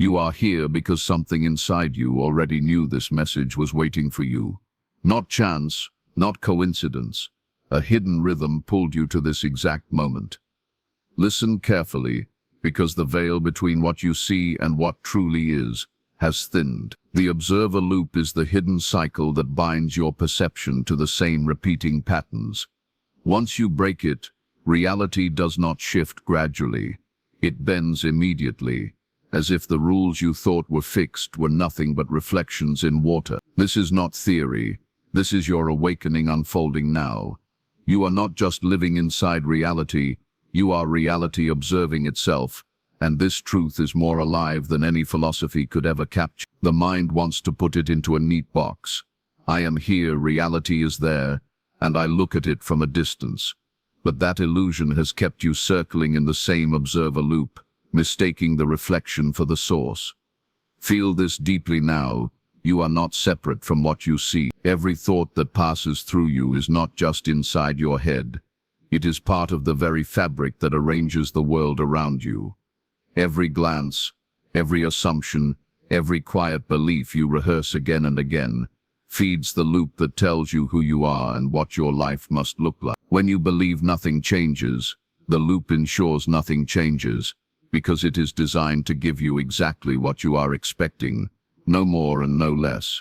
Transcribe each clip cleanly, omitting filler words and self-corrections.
You are here because something inside you already knew this message was waiting for you. Not chance, not coincidence. A hidden rhythm pulled you to this exact moment. Listen carefully, because the veil between what you see and what truly is has thinned. The observer loop is the hidden cycle that binds your perception to the same repeating patterns. Once you break it, reality does not shift gradually. It bends immediately, as if the rules you thought were fixed were nothing but reflections in water. This is not theory. This is your awakening unfolding now. You are not just living inside reality, you are reality observing itself, and this truth is more alive than any philosophy could ever capture. The mind wants to put it into a neat box. I am here, reality is there, and I look at it from a distance. But that illusion has kept you circling in the same observer loop, mistaking the reflection for the source. Feel this deeply now. You are not separate from what you see. Every thought that passes through you is not just inside your head. It is part of the very fabric that arranges the world around you. Every glance, every assumption, every quiet belief you rehearse again and again, feeds the loop that tells you who you are and what your life must look like. When you believe nothing changes, the loop ensures nothing changes, because it is designed to give you exactly what you are expecting, no more and no less.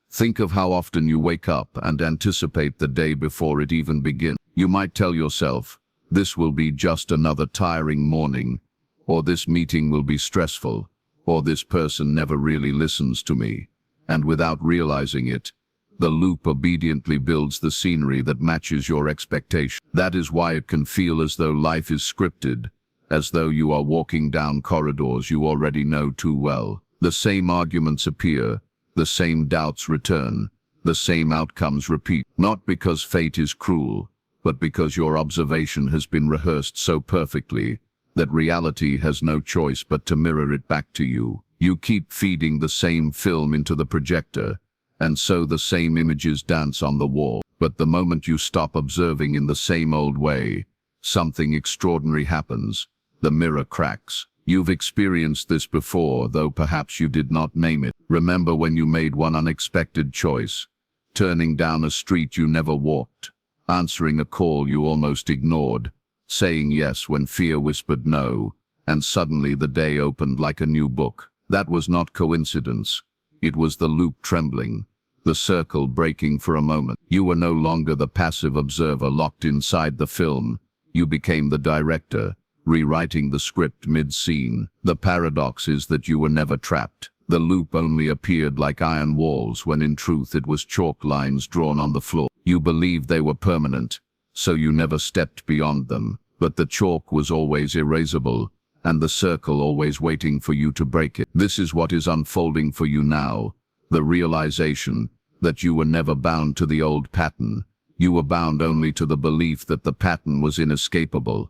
Think of how often you wake up and anticipate the day before it even begins. You might tell yourself, this will be just another tiring morning, or this meeting will be stressful, or this person never really listens to me. And without realizing it, the loop obediently builds the scenery that matches your expectation. That is why it can feel as though life is scripted, as though you are walking down corridors you already know too well. The same arguments appear, the same doubts return, the same outcomes repeat. Not because fate is cruel, but because your observation has been rehearsed so perfectly that reality has no choice but to mirror it back to you. You keep feeding the same film into the projector, and so the same images dance on the wall. But the moment you stop observing in the same old way, something extraordinary happens. The mirror cracks. You've experienced this before, though perhaps you did not name it. Remember when you made one unexpected choice, turning down a street you never walked, answering a call you almost ignored, saying yes when fear whispered no, and suddenly the day opened like a new book. That was not coincidence. It was the loop trembling, the circle breaking for a moment. You were no longer the passive observer locked inside the film. You became the director, rewriting the script mid-scene. The paradox is that you were never trapped. The loop only appeared like iron walls when in truth it was chalk lines drawn on the floor. You believed they were permanent, so you never stepped beyond them. But the chalk was always erasable, and the circle always waiting for you to break it. This is what is unfolding for you now, the realization that you were never bound to the old pattern. You were bound only to the belief that the pattern was inescapable.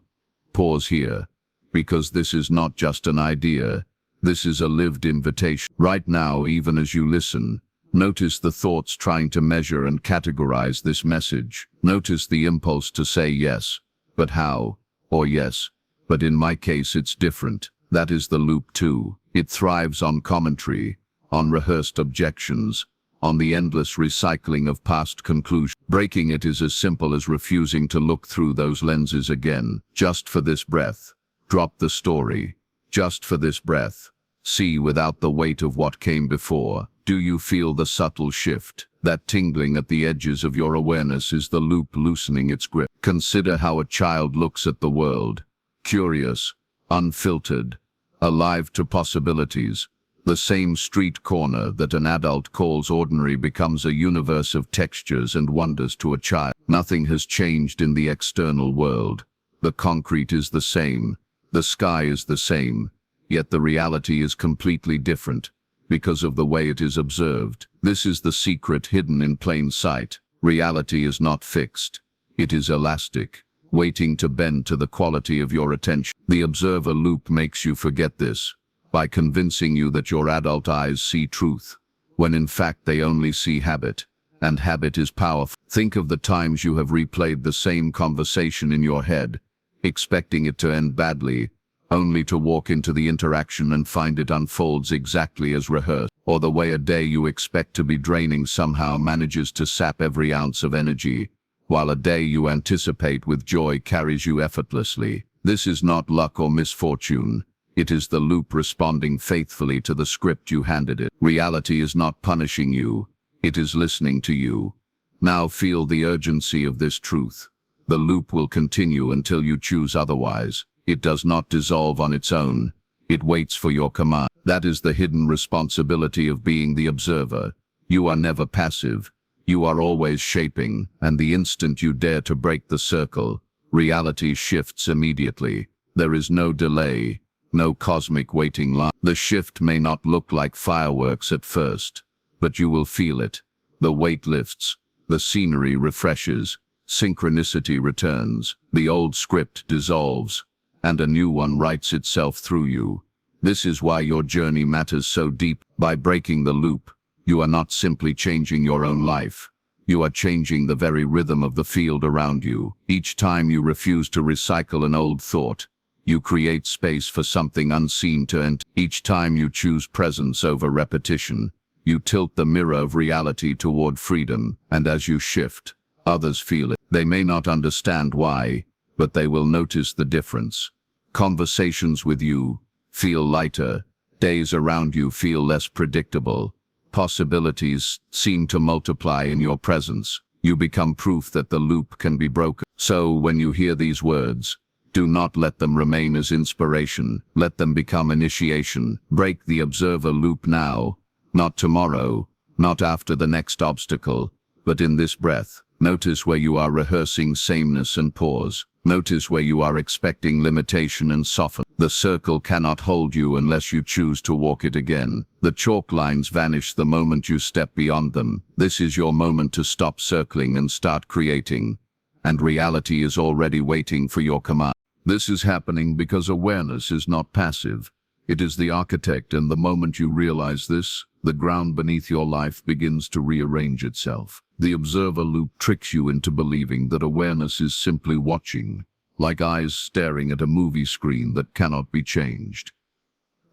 Pause here, because this is not just an idea, this is a lived invitation. Right now, even as you listen, notice the thoughts trying to measure and categorize this message. Notice the impulse to say yes, but how? Or yes, but in my case it's different. That is the loop too. It thrives on commentary, on rehearsed objections, on the endless recycling of past conclusions. Breaking it is as simple as refusing to look through those lenses again. Just for this breath. Drop the story. Just for this breath. See without the weight of what came before. Do you feel the subtle shift? That tingling at the edges of your awareness is the loop loosening its grip. Consider how a child looks at the world. Curious, unfiltered, alive to possibilities. The same street corner that an adult calls ordinary becomes a universe of textures and wonders to a child. Nothing has changed in the external world. The concrete is the same. The sky is the same. Yet the reality is completely different because of the way it is observed. This is the secret hidden in plain sight. Reality is not fixed. It is elastic, waiting to bend to the quality of your attention. The observer loop makes you forget this, by convincing you that your adult eyes see truth, when in fact they only see habit, and habit is powerful. Think of the times you have replayed the same conversation in your head, expecting it to end badly, only to walk into the interaction and find it unfolds exactly as rehearsed, or the way a day you expect to be draining somehow manages to sap every ounce of energy, while a day you anticipate with joy carries you effortlessly. This is not luck or misfortune. It is the loop responding faithfully to the script you handed it. Reality is not punishing you. It is listening to you. Now feel the urgency of this truth. The loop will continue until you choose otherwise. It does not dissolve on its own. It waits for your command. That is the hidden responsibility of being the observer. You are never passive. You are always shaping, and the instant you dare to break the circle, reality shifts immediately. There is no delay, no cosmic waiting line. The shift may not look like fireworks at first, but you will feel it. The weight lifts, the scenery refreshes, synchronicity returns, the old script dissolves, and a new one writes itself through you. This is why your journey matters so deep. By breaking the loop, you are not simply changing your own life. You are changing the very rhythm of the field around you. Each time you refuse to recycle an old thought, you create space for something unseen to enter. Each time you choose presence over repetition, you tilt the mirror of reality toward freedom, and as you shift, others feel it. They may not understand why, but they will notice the difference. Conversations with you feel lighter. Days around you feel less predictable. Possibilities seem to multiply in your presence. You become proof that the loop can be broken. So when you hear these words, do not let them remain as inspiration. Let them become initiation. Break the observer loop now, not tomorrow, not after the next obstacle, but in this breath. Notice where you are rehearsing sameness and pause. Notice where you are expecting limitation and soften. The circle cannot hold you unless you choose to walk it again. The chalk lines vanish the moment you step beyond them. This is your moment to stop circling and start creating. And reality is already waiting for your command. This is happening because awareness is not passive. It is the architect, and the moment you realize this, the ground beneath your life begins to rearrange itself. The observer loop tricks you into believing that awareness is simply watching, like eyes staring at a movie screen that cannot be changed.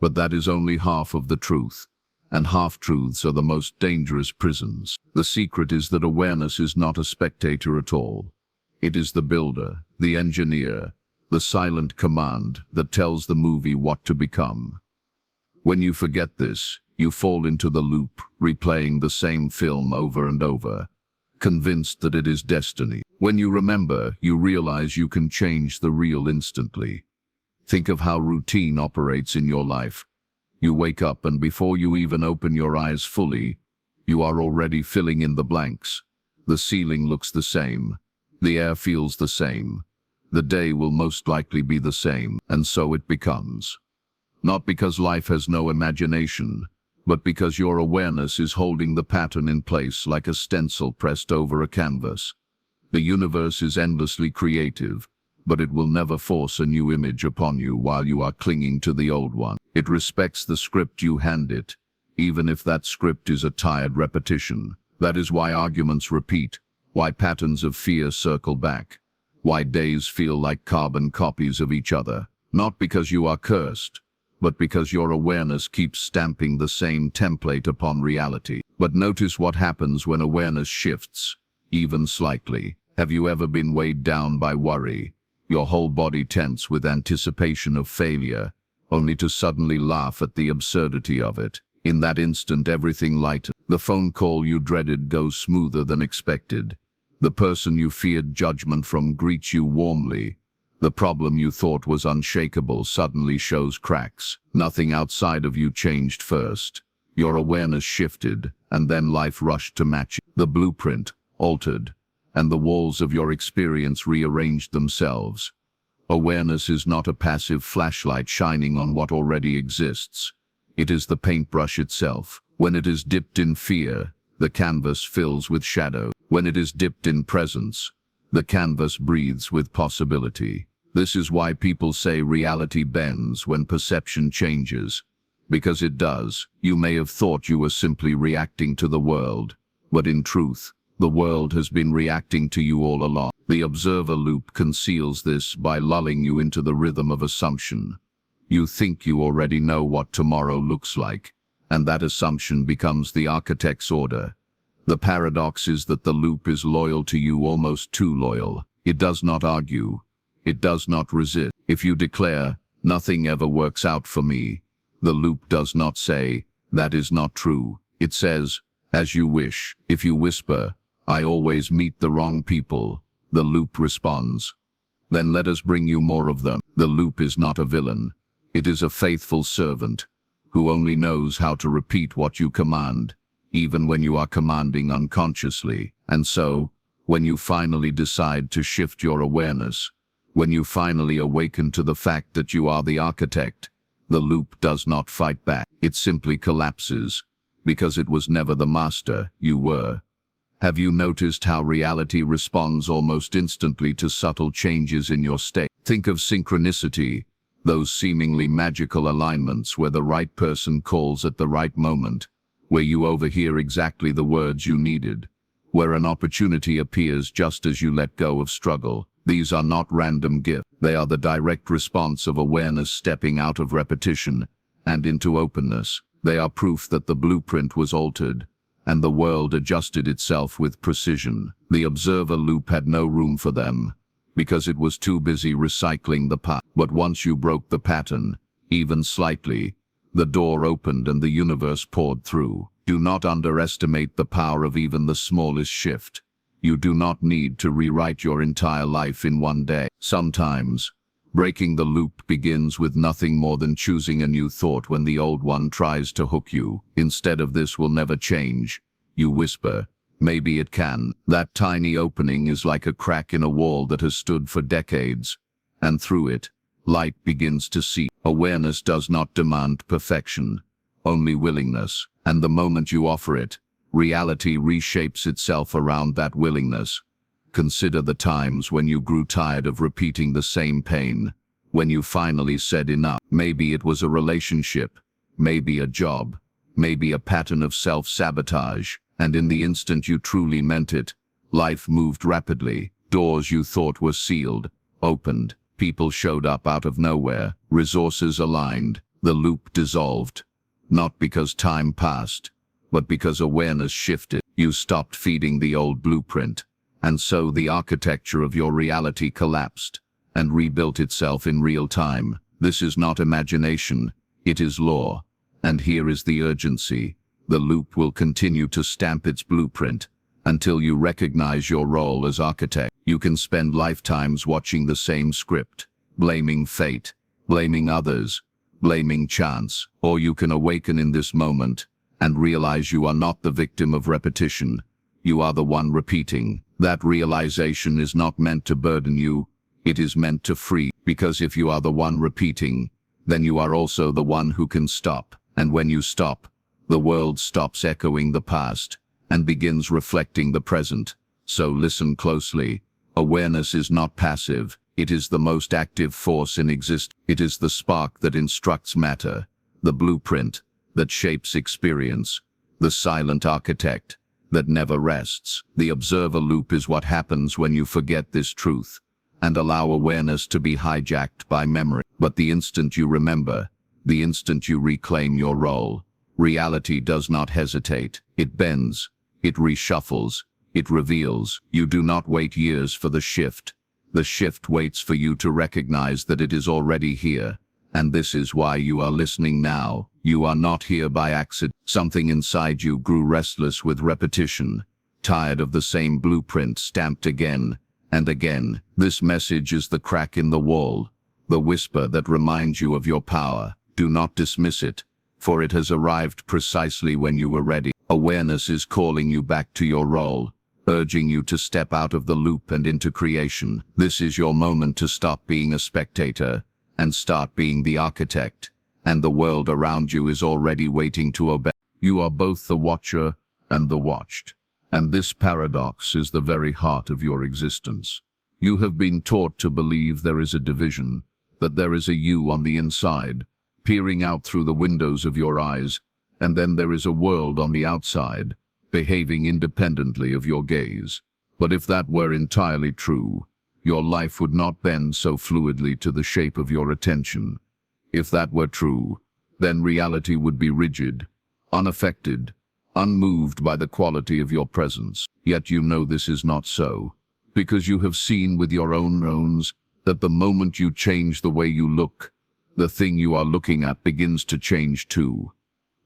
But that is only half of the truth, and half-truths are the most dangerous prisons. The secret is that awareness is not a spectator at all. It is the builder, the engineer, the silent command that tells the movie what to become. When you forget this, you fall into the loop, replaying the same film over and over, convinced that it is destiny. When you remember, you realize you can change the real instantly. Think of how routine operates in your life. You wake up, and before you even open your eyes fully, you are already filling in the blanks. The ceiling looks the same. The air feels the same. The day will most likely be the same, and so it becomes. Not because life has no imagination, but because your awareness is holding the pattern in place like a stencil pressed over a canvas. The universe is endlessly creative, but it will never force a new image upon you while you are clinging to the old one. It respects the script you hand it, even if that script is a tired repetition. That is why arguments repeat, why patterns of fear circle back, why days feel like carbon copies of each other. Not because you are cursed, but because your awareness keeps stamping the same template upon reality. But notice what happens when awareness shifts, even slightly. Have you ever been weighed down by worry, your whole body tense with anticipation of failure, only to suddenly laugh at the absurdity of it? In that instant, everything lightens. The phone call you dreaded goes smoother than expected. The person you feared judgment from greets you warmly. The problem you thought was unshakable suddenly shows cracks. Nothing outside of you changed first. Your awareness shifted, and then life rushed to match it. The blueprint altered, and the walls of your experience rearranged themselves. Awareness is not a passive flashlight shining on what already exists. It is the paintbrush itself. When it is dipped in fear, the canvas fills with shadow. When it is dipped in presence, the canvas breathes with possibility. This is why people say reality bends when perception changes. Because it does. You may have thought you were simply reacting to the world, but in truth, the world has been reacting to you all along. The observer loop conceals this by lulling you into the rhythm of assumption. You think you already know what tomorrow looks like, and that assumption becomes the architect's order. The paradox is that the loop is loyal to you, almost too loyal. It does not argue. It does not resist. If you declare, "Nothing ever works out for me," the loop does not say, "That is not true." It says, "As you wish." If you whisper, "I always meet the wrong people," the loop responds, "Then let us bring you more of them." The loop is not a villain. It is a faithful servant who only knows how to repeat what you command, even when you are commanding unconsciously. And so, when you finally decide to shift your awareness, when you finally awaken to the fact that you are the architect, the loop does not fight back. It simply collapses, because it was never the master, you were. Have you noticed how reality responds almost instantly to subtle changes in your state? Think of synchronicity, those seemingly magical alignments where the right person calls at the right moment, where you overhear exactly the words you needed, where an opportunity appears just as you let go of struggle. These are not random gifts. They are the direct response of awareness stepping out of repetition and into openness. They are proof that the blueprint was altered, and the world adjusted itself with precision. The observer loop had no room for them, because it was too busy recycling the pattern. But once you broke the pattern, even slightly, the door opened and the universe poured through. Do not underestimate the power of even the smallest shift. You do not need to rewrite your entire life in one day. Sometimes, breaking the loop begins with nothing more than choosing a new thought when the old one tries to hook you. Instead of "This will never change," you whisper, "Maybe it can." That tiny opening is like a crack in a wall that has stood for decades, and through it, light begins to seep. Awareness does not demand perfection, only willingness. And the moment you offer it, reality reshapes itself around that willingness. Consider the times when you grew tired of repeating the same pain, when you finally said enough. Maybe it was a relationship, maybe a job, maybe a pattern of self-sabotage, and in the instant you truly meant it, life moved rapidly. Doors you thought were sealed opened, people showed up out of nowhere, resources aligned, the loop dissolved. Not because time passed, but because awareness shifted. You stopped feeding the old blueprint, and so the architecture of your reality collapsed and rebuilt itself in real time. This is not imagination, it is law. And here is the urgency. The loop will continue to stamp its blueprint until you recognize your role as architect. You can spend lifetimes watching the same script, blaming fate, blaming others, blaming chance, or you can awaken in this moment and realize you are not the victim of repetition. You are the one repeating. That realization is not meant to burden you, it is meant to free. Because if you are the one repeating, then you are also the one who can stop. And when you stop, the world stops echoing the past and begins reflecting the present. So listen closely. Awareness is not passive. It is the most active force in existence. It is the spark that instructs matter, the blueprint that shapes experience, the silent architect that never rests. The observer loop is what happens when you forget this truth and allow awareness to be hijacked by memory. But the instant you remember, the instant you reclaim your role, reality does not hesitate. It bends, it reshuffles, it reveals. You do not wait years for the shift. The shift waits for you to recognize that it is already here. And this is why you are listening now. You are not here by accident. Something inside you grew restless with repetition, tired of the same blueprint stamped again and again. This message is the crack in the wall, the whisper that reminds you of your power. Do not dismiss it, for it has arrived precisely when you were ready. Awareness is calling you back to your role, urging you to step out of the loop and into creation. This is your moment to stop being a spectator and start being the architect, and the world around you is already waiting to obey. You are both the watcher and the watched, and this paradox is the very heart of your existence. You have been taught to believe there is a division, that there is a you on the inside, peering out through the windows of your eyes, and then there is a world on the outside, behaving independently of your gaze. But if that were entirely true, your life would not bend so fluidly to the shape of your attention. If that were true, then reality would be rigid, unaffected, unmoved by the quality of your presence. Yet you know this is not so, because you have seen with your own eyes that the moment you change the way you look, the thing you are looking at begins to change too.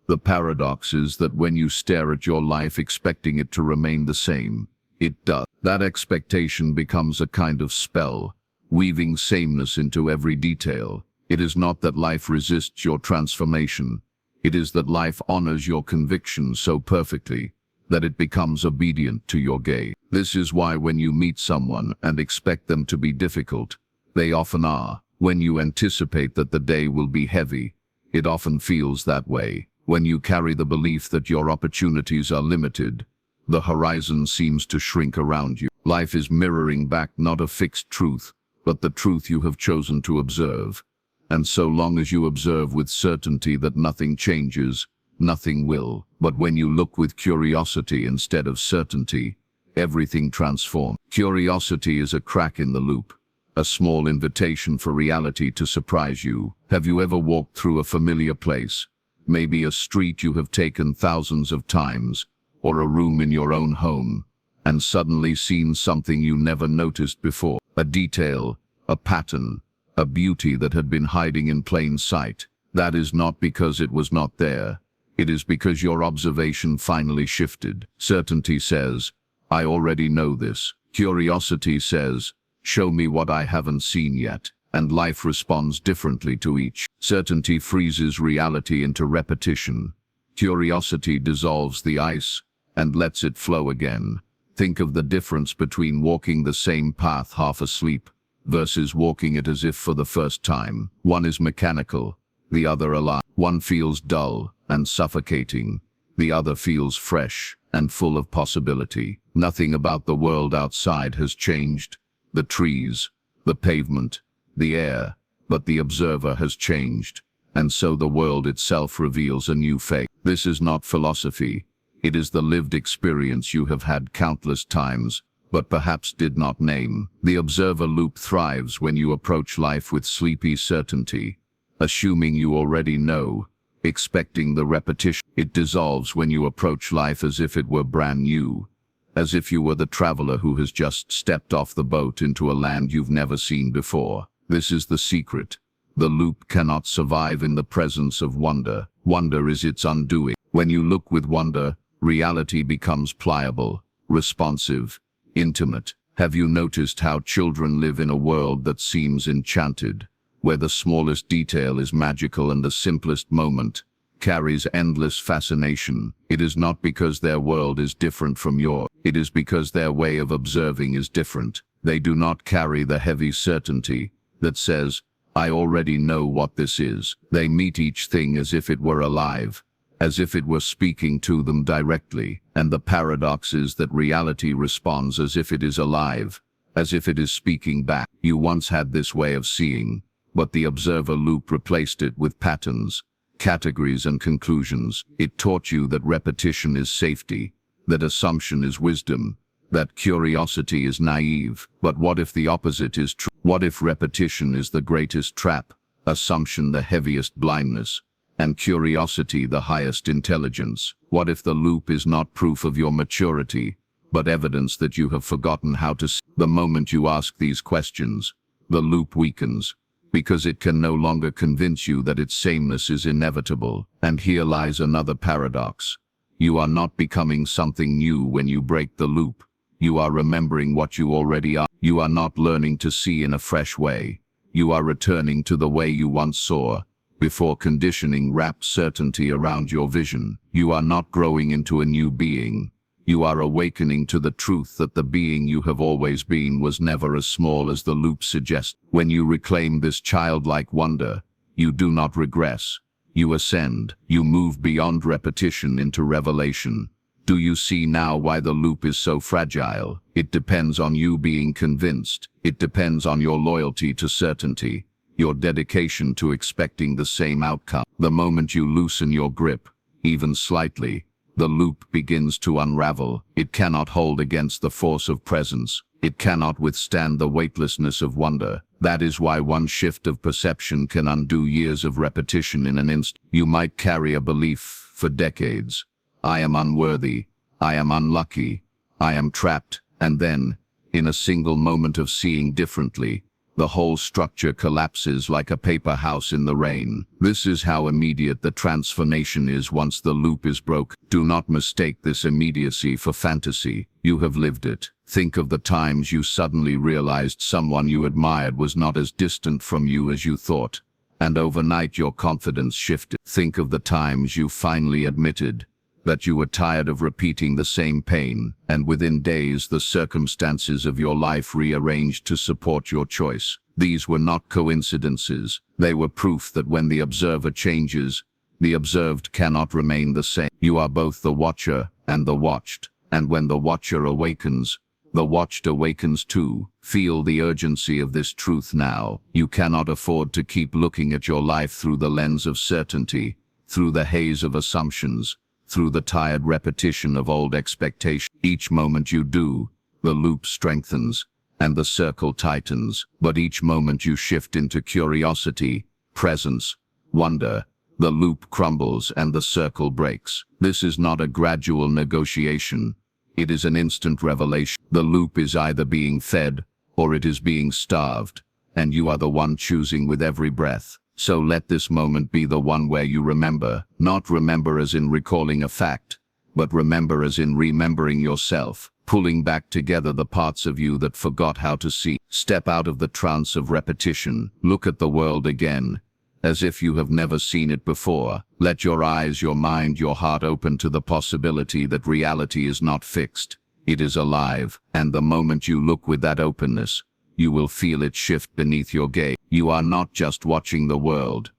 The paradox is that when you stare at your life expecting it to remain the same, it does. That expectation becomes a kind of spell, weaving sameness into every detail. It is not that life resists your transformation. It is that life honors your convictions so perfectly that it becomes obedient to your gaze. This is why when you meet someone and expect them to be difficult, they often are. When you anticipate that the day will be heavy, it often feels that way. When you carry the belief that your opportunities are limited, the horizon seems to shrink around you. Life is mirroring back not a fixed truth, but the truth you have chosen to observe. And so long as you observe with certainty that nothing changes, nothing will. But when you look with curiosity instead of certainty, everything transforms. Curiosity is a crack in the loop, a small invitation for reality to surprise you. Have you ever walked through a familiar place? Maybe a street you have taken thousands of times, or a room in your own home, and suddenly seen something you never noticed before. A detail, a pattern, a beauty that had been hiding in plain sight. That is not because it was not there. It is because your observation finally shifted. Certainty says, I already know this. Curiosity says, show me what I haven't seen yet. And life responds differently to each. Certainty freezes reality into repetition. Curiosity dissolves the ice and lets it flow again. Think of the difference between walking the same path half asleep versus walking it as if for the first time. One is mechanical, the other alive. One feels dull and suffocating. The other feels fresh and full of possibility. Nothing about the world outside has changed. The trees, the pavement, the air, but the observer has changed, and so the world itself reveals a new face. This is not philosophy. It is the lived experience you have had countless times, but perhaps did not name. The observer loop thrives when you approach life with sleepy certainty, assuming you already know, expecting the repetition. It dissolves when you approach life as if it were brand new, as if you were the traveler who has just stepped off the boat into a land you've never seen before. This is the secret. The loop cannot survive in the presence of wonder. Wonder is its undoing. When you look with wonder, reality becomes pliable, responsive, intimate. Have you noticed how children live in a world that seems enchanted, where the smallest detail is magical and the simplest moment carries endless fascination? It is not because their world is different from yours. It is because their way of observing is different. They do not carry the heavy certainty that says, I already know what this is. They meet each thing as if it were alive, as if it were speaking to them directly. And the paradox is that reality responds as if it is alive, as if it is speaking back. You once had this way of seeing, but the observer loop replaced it with patterns, categories and conclusions. It taught you that repetition is safety, that assumption is wisdom, that curiosity is naive. But what if the opposite is true? What if repetition is the greatest trap, assumption the heaviest blindness, and curiosity the highest intelligence? What if the loop is not proof of your maturity, but evidence that you have forgotten how to see? The moment you ask these questions, the loop weakens, because it can no longer convince you that its sameness is inevitable. And here lies another paradox. You are not becoming something new when you break the loop. You are remembering what you already are. You are not learning to see in a fresh way. You are returning to the way you once saw, before conditioning wrapped certainty around your vision. You are not growing into a new being. You are awakening to the truth that the being you have always been was never as small as the loop suggests. When you reclaim this childlike wonder, you do not regress. You ascend. You move beyond repetition into revelation. Do you see now why the loop is so fragile? It depends on you being convinced. It depends on your loyalty to certainty, your dedication to expecting the same outcome. The moment you loosen your grip, even slightly, the loop begins to unravel. It cannot hold against the force of presence. It cannot withstand the weightlessness of wonder. That is why one shift of perception can undo years of repetition in an instant. You might carry a belief for decades. I am unworthy. I am unlucky. I am trapped. And then, in a single moment of seeing differently, the whole structure collapses like a paper house in the rain. This is how immediate the transformation is once the loop is broken. Do not mistake this immediacy for fantasy. You have lived it. Think of the times you suddenly realized someone you admired was not as distant from you as you thought, and overnight your confidence shifted. Think of the times you finally admitted that you were tired of repeating the same pain, and within days the circumstances of your life rearranged to support your choice. These were not coincidences. They were proof that when the observer changes, the observed cannot remain the same. You are both the watcher and the watched, and when the watcher awakens, the watched awakens too. Feel the urgency of this truth now. You cannot afford to keep looking at your life through the lens of certainty, through the haze of assumptions, through the tired repetition of old expectations. Each moment you do, the loop strengthens and the circle tightens. But each moment you shift into curiosity, presence, wonder, the loop crumbles and the circle breaks. This is not a gradual negotiation. It is an instant revelation. The loop is either being fed or it is being starved, and you are the one choosing with every breath. So let this moment be the one where you remember, not remember as in recalling a fact, but remember as in remembering yourself, pulling back together the parts of you that forgot how to see. Step out of the trance of repetition. Look at the world again, as if you have never seen it before. Let your eyes, your mind, your heart open to the possibility that reality is not fixed. It is alive, and the moment you look with that openness, you will feel it shift beneath your gaze. You are not just watching the world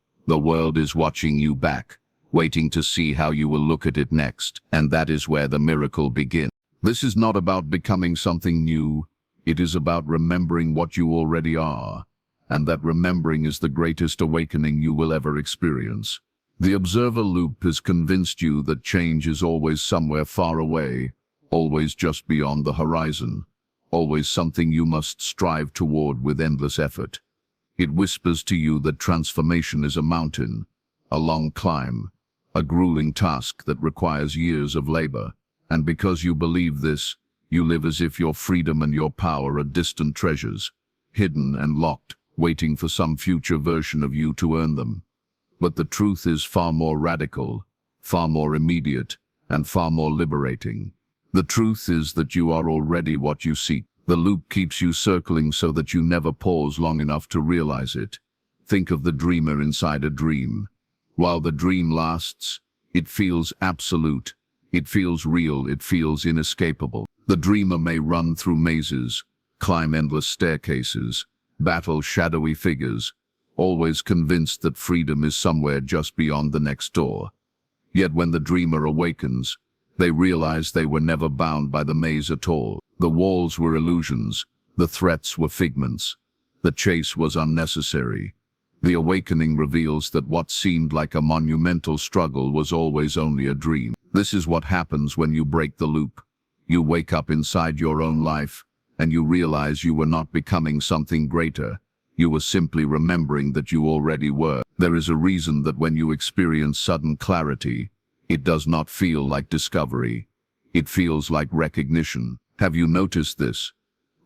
is watching you back, waiting to see how you will look at it next, and that is where the miracle begins. This is not about becoming something new, it is about remembering what you already are, and that remembering is the greatest awakening you will ever experience. The observer loop has convinced you that change is always somewhere far away, always just beyond the horizon, always something you must strive toward with endless effort. It whispers to you that transformation is a mountain, a long climb, a grueling task that requires years of labor. And because you believe this, you live as if your freedom and your power are distant treasures, hidden and locked, waiting for some future version of you to earn them. But the truth is far more radical, far more immediate, and far more liberating. The truth is that you are already what you seek. The loop keeps you circling so that you never pause long enough to realize it. Think of the dreamer inside a dream. While the dream lasts, it feels absolute. It feels real. It feels inescapable. The dreamer may run through mazes, climb endless staircases, battle shadowy figures, always convinced that freedom is somewhere just beyond the next door. Yet when the dreamer awakens, they realize they were never bound by the maze at all. The walls were illusions, the threats were figments, the chase was unnecessary. The awakening reveals that what seemed like a monumental struggle was always only a dream. This is what happens when you break the loop. You wake up inside your own life, and you realize you were not becoming something greater. You were simply remembering that you already were. There is a reason that when you experience sudden clarity, it does not feel like discovery. It feels like recognition. Have you noticed this?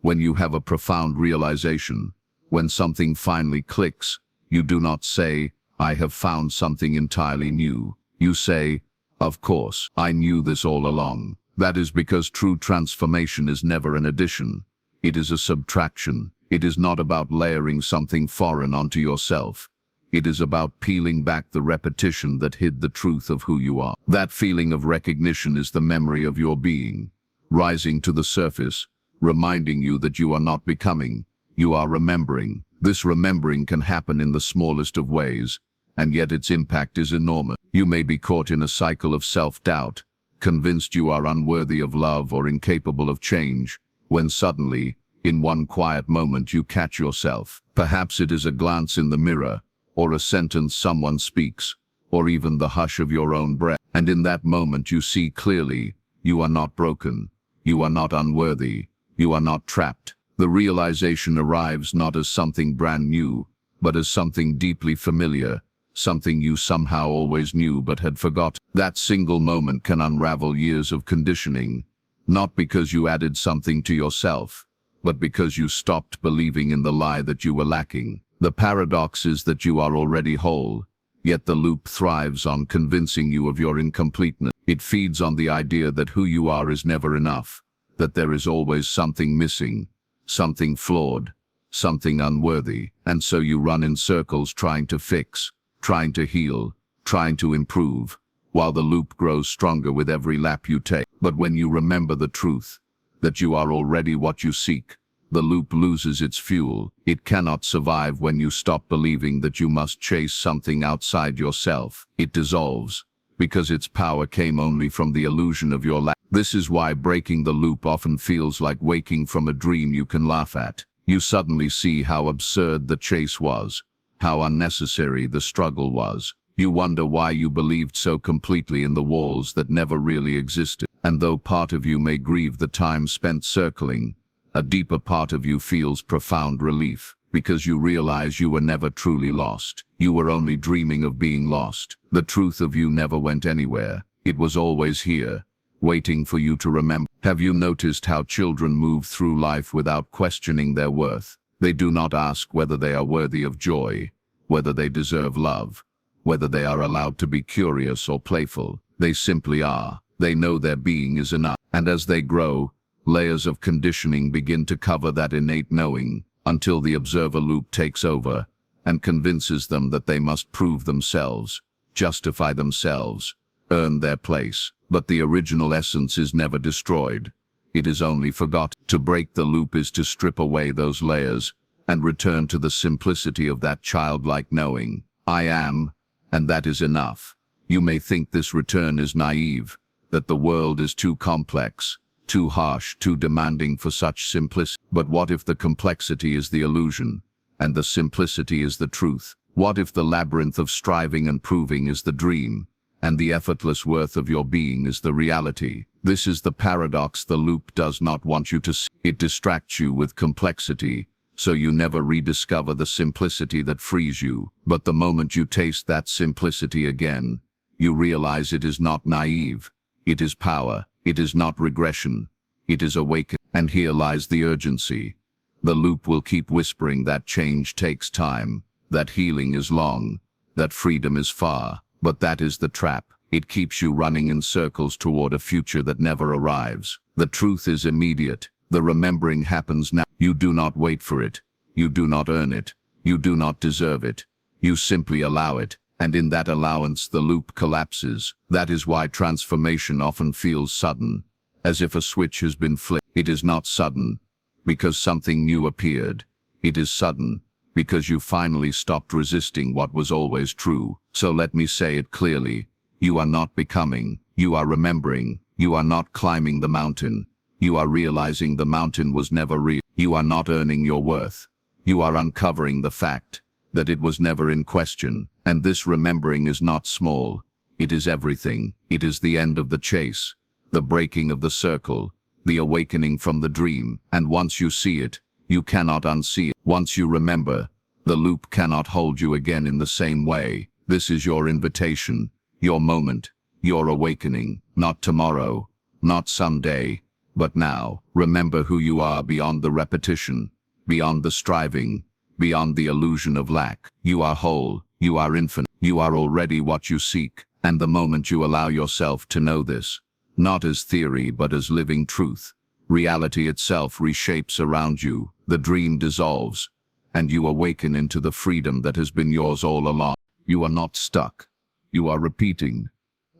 When you have a profound realization, when something finally clicks, you do not say, "I have found something entirely new." You say, "Of course, I knew this all along." That is because true transformation is never an addition. It is a subtraction. It is not about layering something foreign onto yourself. It is about peeling back the repetition that hid the truth of who you are. That feeling of recognition is the memory of your being, rising to the surface, reminding you that you are not becoming, you are remembering. This remembering can happen in the smallest of ways, and yet its impact is enormous. You may be caught in a cycle of self-doubt, convinced you are unworthy of love or incapable of change, when suddenly, in one quiet moment, you catch yourself. Perhaps it is a glance in the mirror, or a sentence someone speaks, or even the hush of your own breath. And in that moment you see clearly, you are not broken, you are not unworthy, you are not trapped. The realization arrives not as something brand new, but as something deeply familiar, something you somehow always knew but had forgotten. That single moment can unravel years of conditioning, not because you added something to yourself, but because you stopped believing in the lie that you were lacking. The paradox is that you are already whole, yet the loop thrives on convincing you of your incompleteness. It feeds on the idea that who you are is never enough, that there is always something missing, something flawed, something unworthy, and so you run in circles trying to fix, trying to heal, trying to improve, while the loop grows stronger with every lap you take. But when you remember the truth, that you are already what you seek, the loop loses its fuel. It cannot survive when you stop believing that you must chase something outside yourself. It dissolves, because its power came only from the illusion of your lack. This is why breaking the loop often feels like waking from a dream you can laugh at. You suddenly see how absurd the chase was, how unnecessary the struggle was. You wonder why you believed so completely in the walls that never really existed. And though part of you may grieve the time spent circling, a deeper part of you feels profound relief, because you realize you were never truly lost. You were only dreaming of being lost. The truth of you never went anywhere. It was always here, waiting for you to remember. Have you noticed how children move through life without questioning their worth? They do not ask whether they are worthy of joy, whether they deserve love, whether they are allowed to be curious or playful. They simply are. They know their being is enough. And as they grow, layers of conditioning begin to cover that innate knowing, until the observer loop takes over and convinces them that they must prove themselves, justify themselves, earn their place. But the original essence is never destroyed. It is only forgotten. To break the loop is to strip away those layers and return to the simplicity of that childlike knowing. I am, and that is enough. You may think this return is naive, that the world is too complex, too harsh, too demanding for such simplicity. But what if the complexity is the illusion, and the simplicity is the truth? What if the labyrinth of striving and proving is the dream, and the effortless worth of your being is the reality? This is the paradox the loop does not want you to see. It distracts you with complexity, so you never rediscover the simplicity that frees you. But the moment you taste that simplicity again, you realize it is not naive. It is power. It is not regression. It is awakening. And here lies the urgency. The loop will keep whispering that change takes time, that healing is long, that freedom is far. But that is the trap. It keeps you running in circles toward a future that never arrives. The truth is immediate. The remembering happens now. You do not wait for it. You do not earn it. You do not deserve it. You simply allow it. And in that allowance the loop collapses. That is why transformation often feels sudden, as if a switch has been flipped. It is not sudden, because something new appeared. It is sudden, because you finally stopped resisting what was always true. So let me say it clearly. You are not becoming. You are remembering. You are not climbing the mountain. You are realizing the mountain was never real. You are not earning your worth. You are uncovering the fact that it was never in question. And this remembering is not small. It is everything. It is the end of the chase, the breaking of the circle, the awakening from the dream. And once you see it, you cannot unsee it. Once you remember, the loop cannot hold you again in the same way. This is your invitation, your moment, your awakening. Not tomorrow, not someday, but now. Remember who you are beyond the repetition, beyond the striving, beyond the illusion of lack. You are whole. You are infinite. You are already what you seek. And the moment you allow yourself to know this, not as theory but as living truth, reality itself reshapes around you. The dream dissolves, and you awaken into the freedom that has been yours all along. You are not stuck. You are repeating.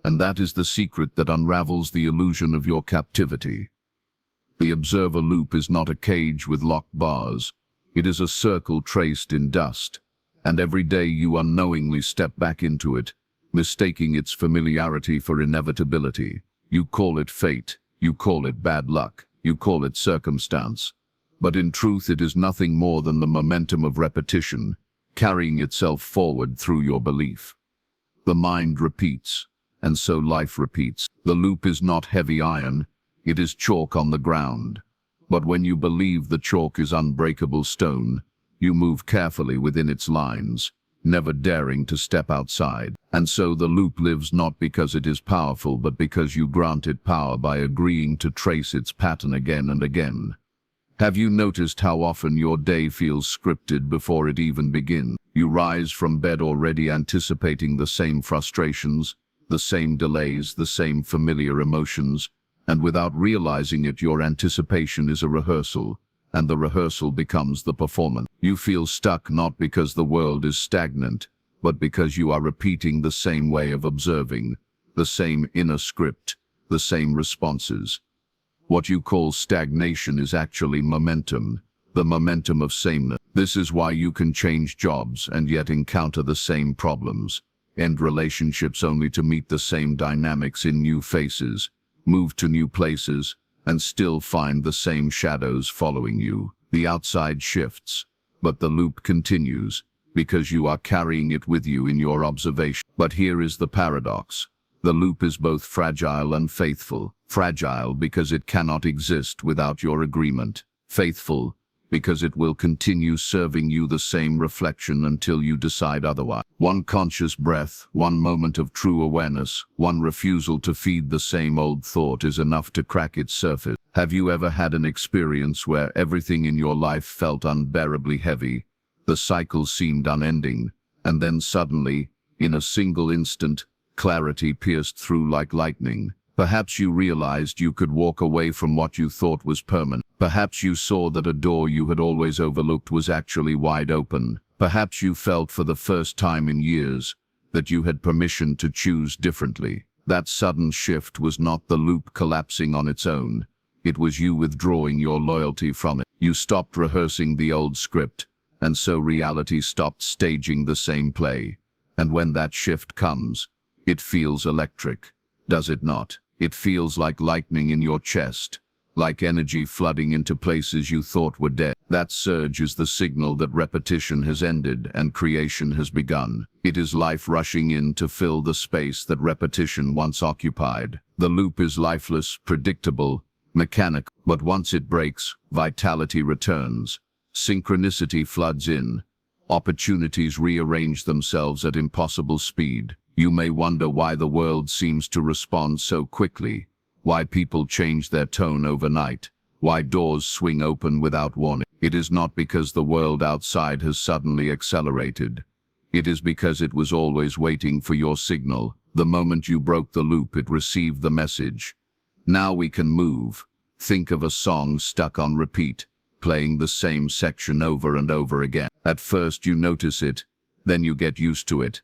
And that is the secret that unravels the illusion of your captivity. The observer loop is not a cage with locked bars. It is a circle traced in dust. And every day you unknowingly step back into it, mistaking its familiarity for inevitability. You call it fate, you call it bad luck, you call it circumstance. But in truth it is nothing more than the momentum of repetition, carrying itself forward through your belief. The mind repeats, and so life repeats. The loop is not heavy iron, it is chalk on the ground. But when you believe the chalk is unbreakable stone, you move carefully within its lines, never daring to step outside. And so the loop lives not because it is powerful, but because you grant it power by agreeing to trace its pattern again and again. Have you noticed how often your day feels scripted before it even begins? You rise from bed already anticipating the same frustrations, the same delays, the same familiar emotions, and without realizing it, your anticipation is a rehearsal, and the rehearsal becomes the performance. You feel stuck not because the world is stagnant, but because you are repeating the same way of observing, the same inner script, the same responses. What you call stagnation is actually momentum, the momentum of sameness. This is why you can change jobs and yet encounter the same problems, end relationships only to meet the same dynamics in new faces, move to new places, and still find the same shadows following you. The outside shifts, but the loop continues, because you are carrying it with you in your observation. But here is the paradox. The loop is both fragile and faithful. Fragile because it cannot exist without your agreement. Faithful because it will continue serving you the same reflection until you decide otherwise. One conscious breath, one moment of true awareness, one refusal to feed the same old thought is enough to crack its surface. Have you ever had an experience where everything in your life felt unbearably heavy? The cycle seemed unending, and then suddenly, in a single instant, clarity pierced through like lightning. Perhaps you realized you could walk away from what you thought was permanent. Perhaps you saw that a door you had always overlooked was actually wide open. Perhaps you felt for the first time in years that you had permission to choose differently. That sudden shift was not the loop collapsing on its own. It was you withdrawing your loyalty from it. You stopped rehearsing the old script, and so reality stopped staging the same play. And when that shift comes, it feels electric, does it not? It feels like lightning in your chest, like energy flooding into places you thought were dead. That surge is the signal that repetition has ended and creation has begun. It is life rushing in to fill the space that repetition once occupied. The loop is lifeless, predictable, mechanical, but once it breaks, vitality returns. Synchronicity floods in. Opportunities rearrange themselves at impossible speed. You may wonder why the world seems to respond so quickly, why people change their tone overnight, why doors swing open without warning. It is not because the world outside has suddenly accelerated. It is because it was always waiting for your signal. The moment you broke the loop, it received the message. Now we can move. Think of a song stuck on repeat, playing the same section over and over again. At first you notice it, then you get used to it.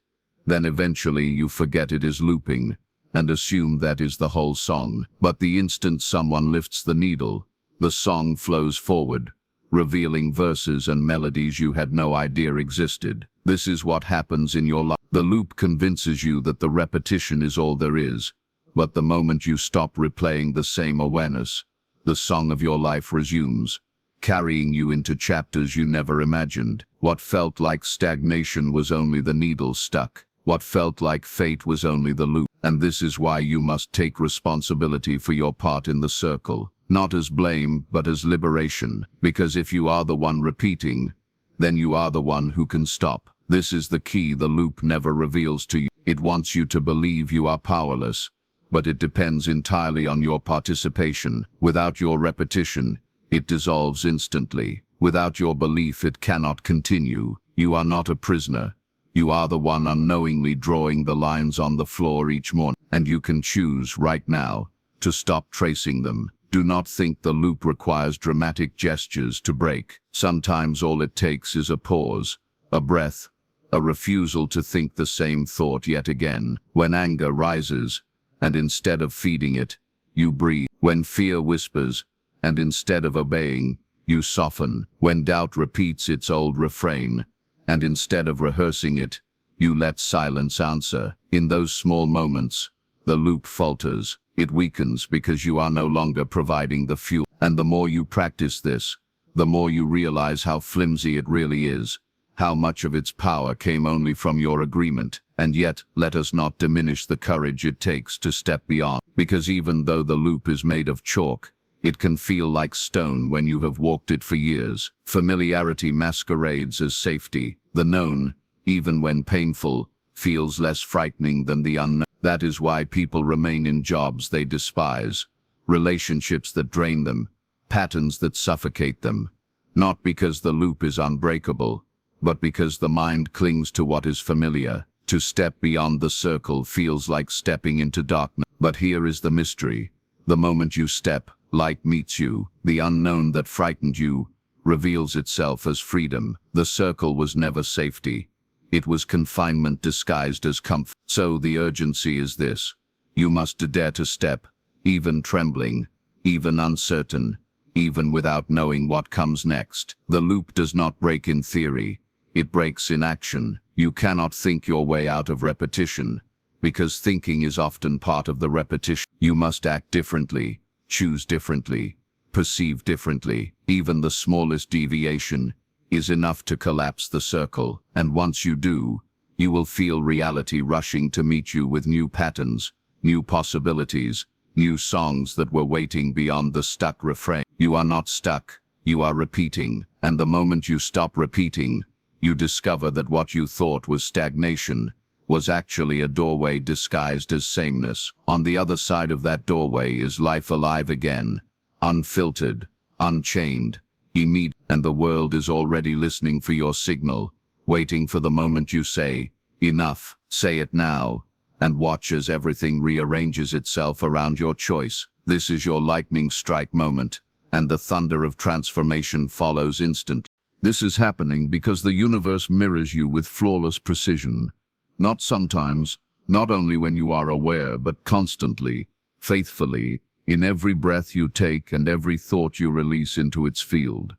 Then eventually you forget it is looping, and assume that is the whole song. But the instant someone lifts the needle, the song flows forward, revealing verses and melodies you had no idea existed. This is what happens in your life. The loop convinces you that the repetition is all there is, but the moment you stop replaying the same awareness, the song of your life resumes, carrying you into chapters you never imagined. What felt like stagnation was only the needle stuck. What felt like fate was only the loop. And this is why you must take responsibility for your part in the circle, not as blame, but as liberation. Because if you are the one repeating, then you are the one who can stop. This is the key the loop never reveals to you. It wants you to believe you are powerless, but it depends entirely on your participation. Without your repetition, it dissolves instantly. Without your belief, it cannot continue. You are not a prisoner. You are the one unknowingly drawing the lines on the floor each morning, and you can choose right now to stop tracing them. Do not think the loop requires dramatic gestures to break. Sometimes all it takes is a pause, a breath, a refusal to think the same thought yet again. When anger rises, and instead of feeding it, you breathe. When fear whispers, and instead of obeying, you soften. When doubt repeats its old refrain, and instead of rehearsing it, you let silence answer. In those small moments, the loop falters. It weakens because you are no longer providing the fuel. And the more you practice this, the more you realize how flimsy it really is, how much of its power came only from your agreement. And yet, let us not diminish the courage it takes to step beyond, because even though the loop is made of chalk, it can feel like stone when you have walked it for years. Familiarity masquerades as safety. The known, even when painful, feels less frightening than the unknown. That is why people remain in jobs they despise, relationships that drain them, patterns that suffocate them. Not because the loop is unbreakable, but because the mind clings to what is familiar. To step beyond the circle feels like stepping into darkness. But here is the mystery. The moment you step, light meets you. The unknown that frightened you reveals itself as freedom. The circle was never safety. It was confinement disguised as comfort. So the urgency is this. You must dare to step, even trembling, even uncertain, even without knowing what comes next. The loop does not break in theory. It breaks in action. You cannot think your way out of repetition, because thinking is often part of the repetition. You must act differently, choose differently, perceive differently. Even the smallest deviation is enough to collapse the circle, and once you do, you will feel reality rushing to meet you with new patterns, new possibilities, new songs that were waiting beyond the stuck refrain. You are not stuck, you are repeating, and the moment you stop repeating, you discover that what you thought was stagnation was actually a doorway disguised as sameness. On the other side of that doorway is life alive again, unfiltered, unchained, immediate, and the world is already listening for your signal, waiting for the moment you say, enough, say it now, and watch as everything rearranges itself around your choice. This is your lightning strike moment, and the thunder of transformation follows instantly. This is happening because the universe mirrors you with flawless precision. Not sometimes, not only when you are aware, but constantly, faithfully, in every breath you take and every thought you release into its field.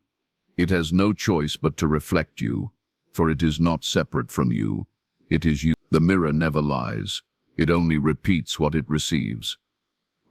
It has no choice but to reflect you, for it is not separate from you. It is you. The mirror never lies. It only repeats what it receives.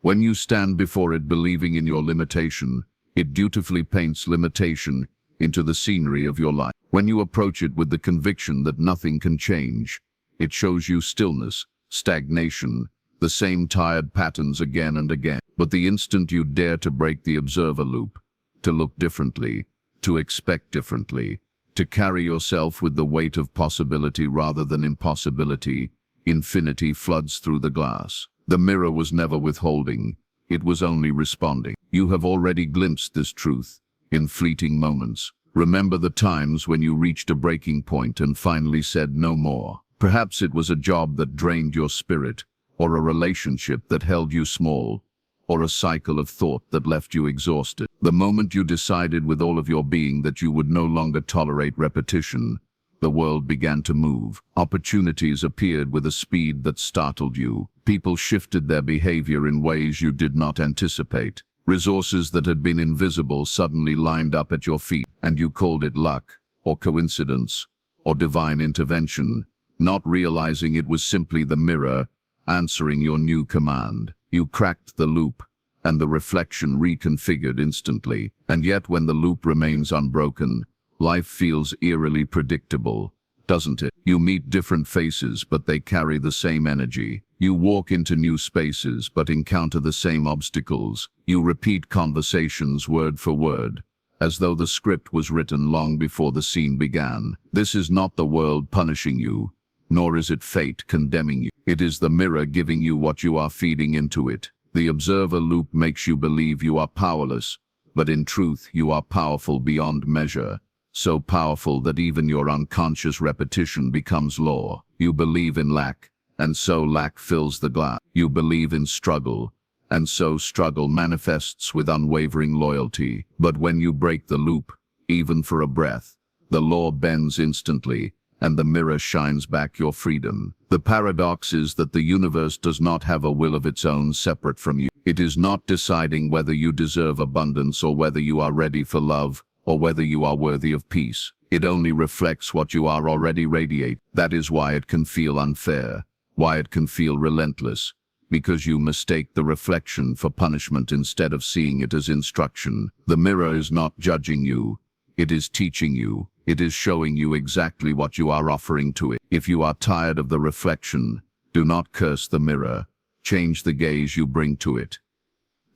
When you stand before it believing in your limitation, it dutifully paints limitation into the scenery of your life. When you approach it with the conviction that nothing can change, it shows you stillness, stagnation, the same tired patterns again and again. But the instant you dare to break the observer loop, to look differently, to expect differently, to carry yourself with the weight of possibility rather than impossibility, infinity floods through the glass. The mirror was never withholding, it was only responding. You have already glimpsed this truth in fleeting moments. Remember the times when you reached a breaking point and finally said no more. Perhaps it was a job that drained your spirit, or a relationship that held you small, or a cycle of thought that left you exhausted. The moment you decided with all of your being that you would no longer tolerate repetition, the world began to move. Opportunities appeared with a speed that startled you. People shifted their behavior in ways you did not anticipate. Resources that had been invisible suddenly lined up at your feet, and you called it luck, or coincidence, or divine intervention, not realizing it was simply the mirror answering your new command. You cracked the loop, and the reflection reconfigured instantly. And yet when the loop remains unbroken, life feels eerily predictable, doesn't it? You meet different faces, but they carry the same energy. You walk into new spaces, but encounter the same obstacles. You repeat conversations word for word, as though the script was written long before the scene began. This is not the world punishing you, nor is it fate condemning you. It is the mirror giving you what you are feeding into it. The observer loop makes you believe you are powerless, but in truth you are powerful beyond measure. So powerful that even your unconscious repetition becomes law. You believe in lack, and so lack fills the glass. You believe in struggle, and so struggle manifests with unwavering loyalty. But when you break the loop, even for a breath, the law bends instantly, and the mirror shines back your freedom. The paradox is that the universe does not have a will of its own separate from you. It is not deciding whether you deserve abundance or whether you are ready for love, or whether you are worthy of peace. It only reflects what you are already radiating. That is why it can feel unfair, why it can feel relentless, because you mistake the reflection for punishment instead of seeing it as instruction. The mirror is not judging you, It is teaching you. It is showing you exactly what you are offering to it. If you are tired of the reflection, do not curse the mirror. Change the gaze you bring to it.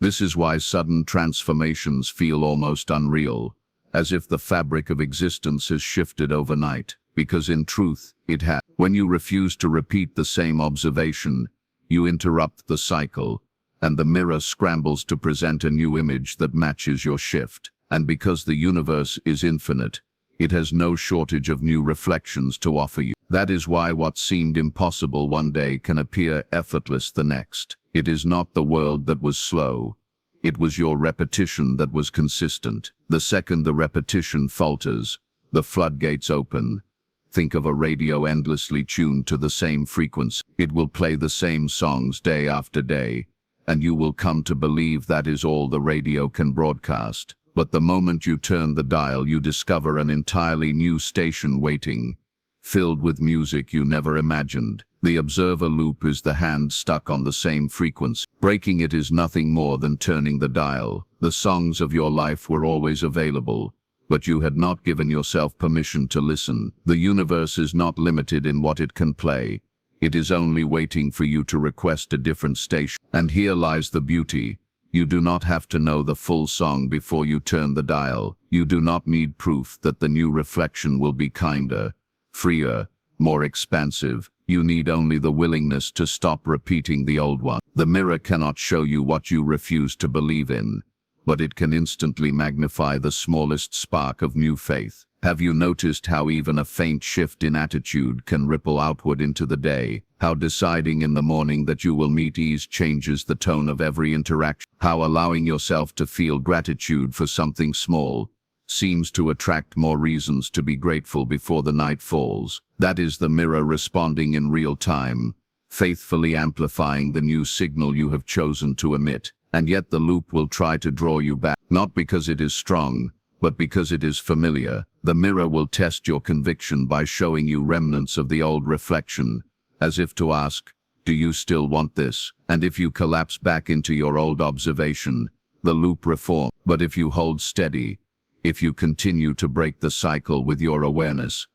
This is why sudden transformations feel almost unreal, as if the fabric of existence has shifted overnight, because in truth, it has. When you refuse to repeat the same observation, you interrupt the cycle, and the mirror scrambles to present a new image that matches your shift. And because the universe is infinite, it has no shortage of new reflections to offer you. That is why what seemed impossible one day can appear effortless the next. It is not the world that was slow. It was your repetition that was consistent. The second the repetition falters, the floodgates open. Think of a radio endlessly tuned to the same frequency. It will play the same songs day after day, and you will come to believe that is all the radio can broadcast. But the moment you turn the dial, you discover an entirely new station waiting, filled with music you never imagined. The observer loop is the hand stuck on the same frequency. Breaking it is nothing more than turning the dial. The songs of your life were always available, but you had not given yourself permission to listen. The universe is not limited in what it can play. It is only waiting for you to request a different station. And here lies the beauty. You do not have to know the full song before you turn the dial. You do not need proof that the new reflection will be kinder, freer, more expansive. You need only the willingness to stop repeating the old one. The mirror cannot show you what you refuse to believe in, but it can instantly magnify the smallest spark of new faith. Have you noticed how even a faint shift in attitude can ripple outward into the day? How deciding in the morning that you will meet ease changes the tone of every interaction? How allowing yourself to feel gratitude for something small seems to attract more reasons to be grateful before the night falls? That is the mirror responding in real time, faithfully amplifying the new signal you have chosen to emit. And yet the loop will try to draw you back, not because it is strong, but because it is familiar. The mirror will test your conviction by showing you remnants of the old reflection, as if to ask, do you still want this? And if you collapse back into your old observation, the loop reforms. But if you hold steady, if you continue to break the cycle with your awareness,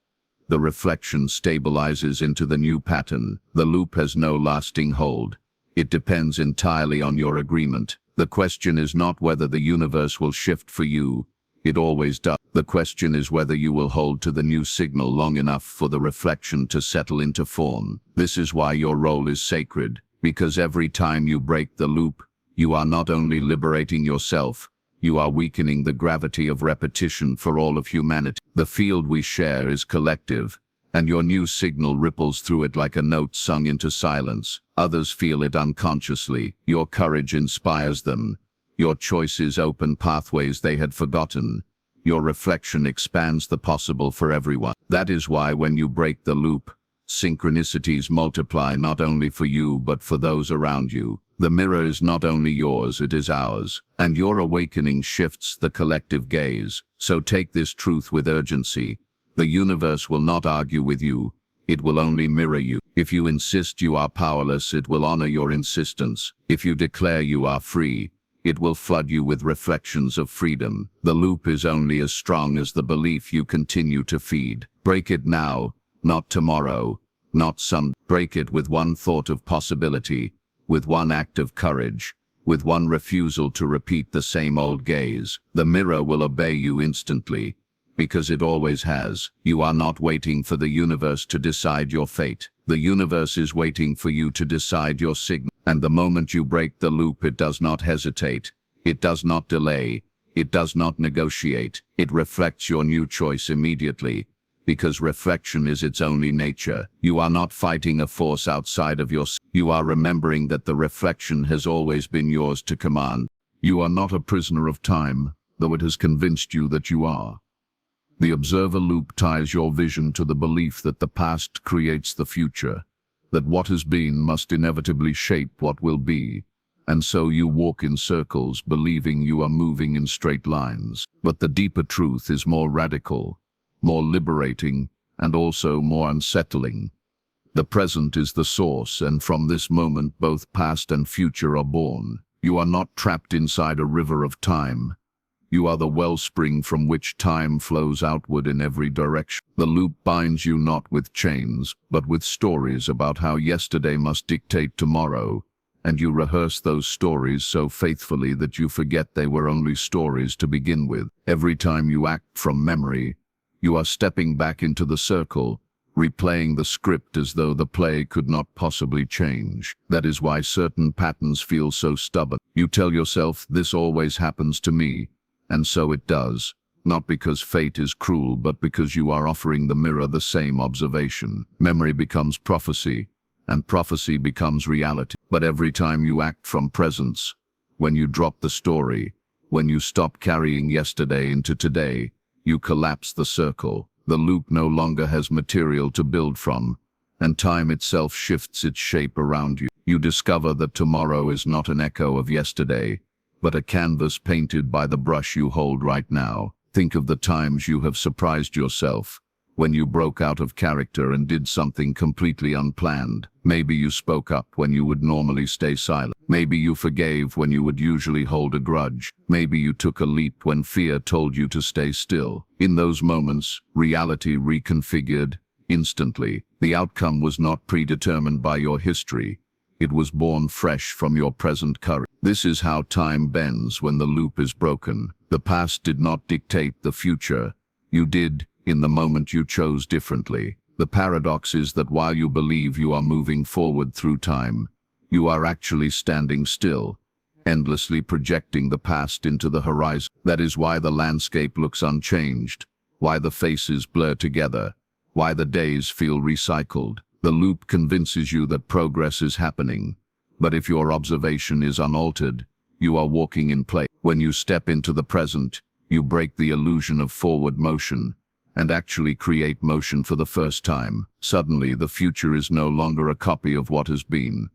the reflection stabilizes into the new pattern. The loop has no lasting hold. It depends entirely on your agreement. The question is not whether the universe will shift for you. It always does. The question is whether you will hold to the new signal long enough for the reflection to settle into form. This is why your role is sacred, because every time you break the loop, you are not only liberating yourself, you are weakening the gravity of repetition for all of humanity. The field we share is collective, and your new signal ripples through it like a note sung into silence. Others feel it unconsciously. Your courage inspires them. Your choices open pathways they had forgotten. Your reflection expands the possible for everyone. That is why when you break the loop, synchronicities multiply not only for you but for those around you. The mirror is not only yours, it is ours. And your awakening shifts the collective gaze. So take this truth with urgency. The universe will not argue with you. It will only mirror you. If you insist you are powerless, it will honor your insistence. If you declare you are free, it will flood you with reflections of freedom. The loop is only as strong as the belief you continue to feed. Break it now, not tomorrow, not some. Break it with one thought of possibility, with one act of courage, with one refusal to repeat the same old gaze. The mirror will obey you instantly, because it always has. You are not waiting for the universe to decide your fate. The universe is waiting for you to decide your signal. And the moment you break the loop, it does not hesitate. It does not delay. It does not negotiate. It reflects your new choice immediately, because reflection is its only nature. You are not fighting a force outside of yourself. You are remembering that the reflection has always been yours to command. You are not a prisoner of time, though it has convinced you that you are. The observer loop ties your vision to the belief that the past creates the future, that what has been must inevitably shape what will be, and so you walk in circles believing you are moving in straight lines. But the deeper truth is more radical, more liberating, and also more unsettling. The present is the source, and from this moment both past and future are born. You are not trapped inside a river of time. You are the wellspring from which time flows outward in every direction. The loop binds you not with chains, but with stories about how yesterday must dictate tomorrow, and you rehearse those stories so faithfully that you forget they were only stories to begin with. Every time you act from memory, you are stepping back into the circle, replaying the script as though the play could not possibly change. That is why certain patterns feel so stubborn. You tell yourself, this always happens to me, and so it does, not because fate is cruel, but because you are offering the mirror the same observation. Memory becomes prophecy, and prophecy becomes reality. But every time you act from presence, when you drop the story, when you stop carrying yesterday into today, you collapse the circle. The loop no longer has material to build from, and time itself shifts its shape around you. You discover that tomorrow is not an echo of yesterday, but a canvas painted by the brush you hold right now. Think of the times you have surprised yourself, when you broke out of character and did something completely unplanned. Maybe you spoke up when you would normally stay silent. Maybe you forgave when you would usually hold a grudge. Maybe you took a leap when fear told you to stay still. In those moments, reality reconfigured instantly. The outcome was not predetermined by your history. It was born fresh from your present courage. This is how time bends when the loop is broken. The past did not dictate the future. You did in the moment you chose differently. The paradox is that while you believe you are moving forward through time, you are actually standing still, endlessly projecting the past into the horizon. That is why the landscape looks unchanged, why the faces blur together, why the days feel recycled. The loop convinces you that progress is happening, but if your observation is unaltered, you are walking in place. When you step into the present, you break the illusion of forward motion and actually create motion for the first time. Suddenly, the future is no longer a copy of what has been,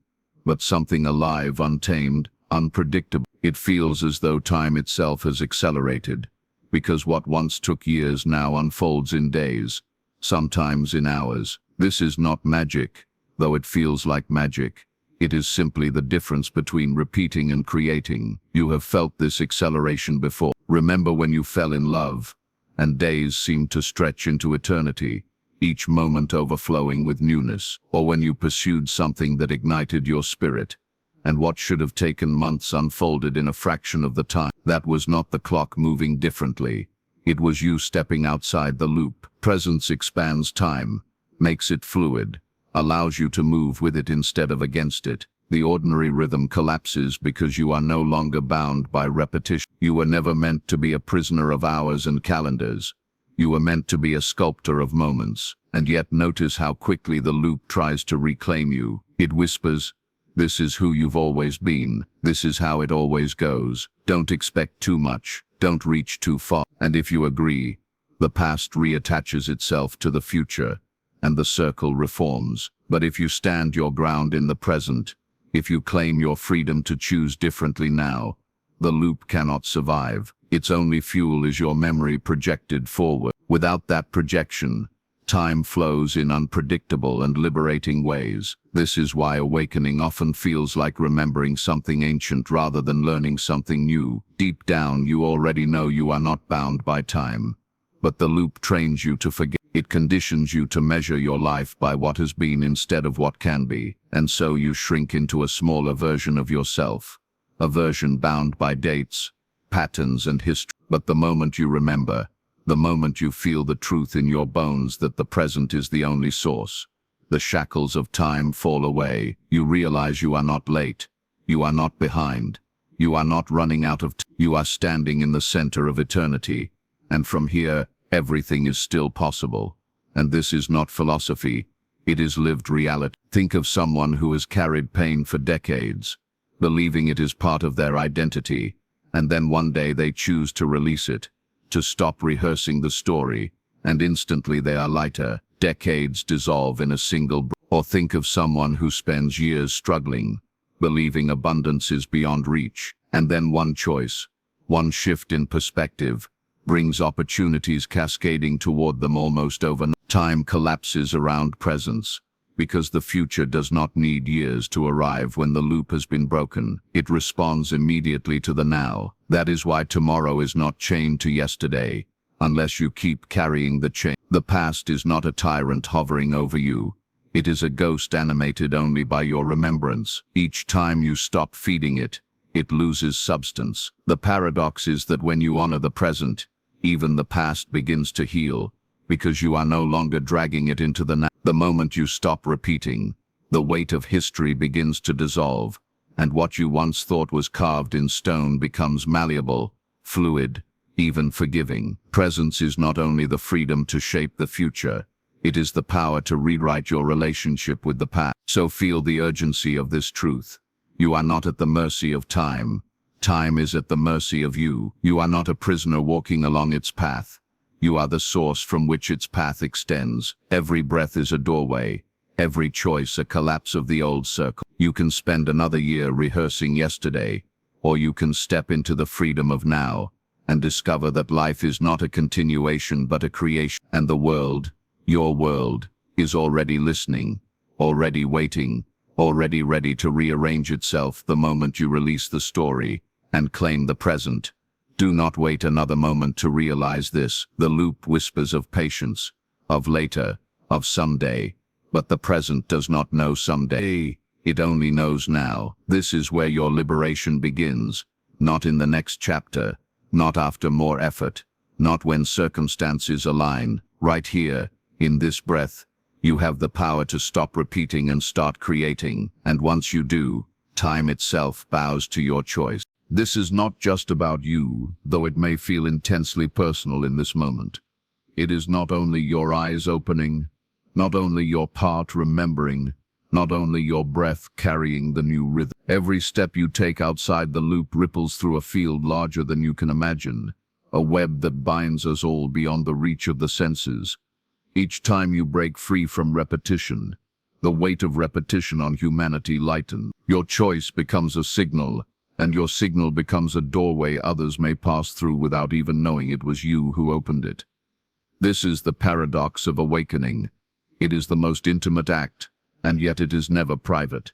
but something alive, untamed, unpredictable. It feels as though time itself has accelerated, because what once took years now unfolds in days, sometimes in hours. This is not magic, though it feels like magic. It is simply the difference between repeating and creating. You have felt this acceleration before. Remember when you fell in love, and days seemed to stretch into eternity, each moment overflowing with newness, or when you pursued something that ignited your spirit, and what should have taken months unfolded in a fraction of the time. That was not the clock moving differently. It was you stepping outside the loop. Presence expands time, makes it fluid, allows you to move with it instead of against it. The ordinary rhythm collapses because you are no longer bound by repetition. You were never meant to be a prisoner of hours and calendars. You were meant to be a sculptor of moments. And yet notice how quickly the loop tries to reclaim you. It whispers, "This is who you've always been. This is how it always goes. Don't expect too much. Don't reach too far." And if you agree, the past reattaches itself to the future, and the circle reforms. But if you stand your ground in the present, if you claim your freedom to choose differently now, the loop cannot survive. Its only fuel is your memory projected forward. Without that projection, time flows in unpredictable and liberating ways. This is why awakening often feels like remembering something ancient rather than learning something new. Deep down, you already know you are not bound by time, but the loop trains you to forget. It conditions you to measure your life by what has been instead of what can be, and so you shrink into a smaller version of yourself, a version bound by dates, patterns, and history. But the moment you remember, the moment you feel the truth in your bones that the present is the only source, the shackles of time fall away. You realize you are not late, you are not behind, you are not running out of time. You are standing in the center of eternity, and from here, everything is still possible. And this is not philosophy, it is lived reality. Think of someone who has carried pain for decades, believing it is part of their identity, and then one day they choose to release it, to stop rehearsing the story, and instantly they are lighter. Decades dissolve in a single breath. Or think of someone who spends years struggling, believing abundance is beyond reach, and then one choice, one shift in perspective, brings opportunities cascading toward them almost overnight. Time collapses around presence. because the future does not need years to arrive when the loop has been broken. It responds immediately to the now. That is why tomorrow is not chained to yesterday, unless you keep carrying the chain. The past is not a tyrant hovering over you. It is a ghost animated only by your remembrance. Each time you stop feeding it, it loses substance. The paradox is that when you honor the present, even the past begins to heal, because you are no longer dragging it into the now. The moment you stop repeating, the weight of history begins to dissolve, and what you once thought was carved in stone becomes malleable, fluid, even forgiving. Presence is not only the freedom to shape the future, it is the power to rewrite your relationship with the past. So feel the urgency of this truth. You are not at the mercy of time. Time is at the mercy of you. You are not a prisoner walking along its path. You are the source from which its path extends. Every breath is a doorway. Every choice a collapse of the old circle. You can spend another year rehearsing yesterday, or you can step into the freedom of now and discover that life is not a continuation but a creation. And the world, your world, is already listening, already waiting, already ready to rearrange itself the moment you release the story and claim the present. Do not wait another moment to realize this. The loop whispers of patience, of later, of someday, but the present does not know someday. It only knows now. This is where your liberation begins, not in the next chapter, not after more effort, not when circumstances align. Right here, in this breath, you have the power to stop repeating and start creating, and once you do, time itself bows to your choice. This is not just about you, though it may feel intensely personal in this moment. It is not only your eyes opening, not only your part remembering, not only your breath carrying the new rhythm. Every step you take outside the loop ripples through a field larger than you can imagine, a web that binds us all beyond the reach of the senses. Each time you break free from repetition, the weight of repetition on humanity lightens. Your choice becomes a signal, and your signal becomes a doorway others may pass through without even knowing it was you who opened it. This is the paradox of awakening. It is the most intimate act, and yet it is never private.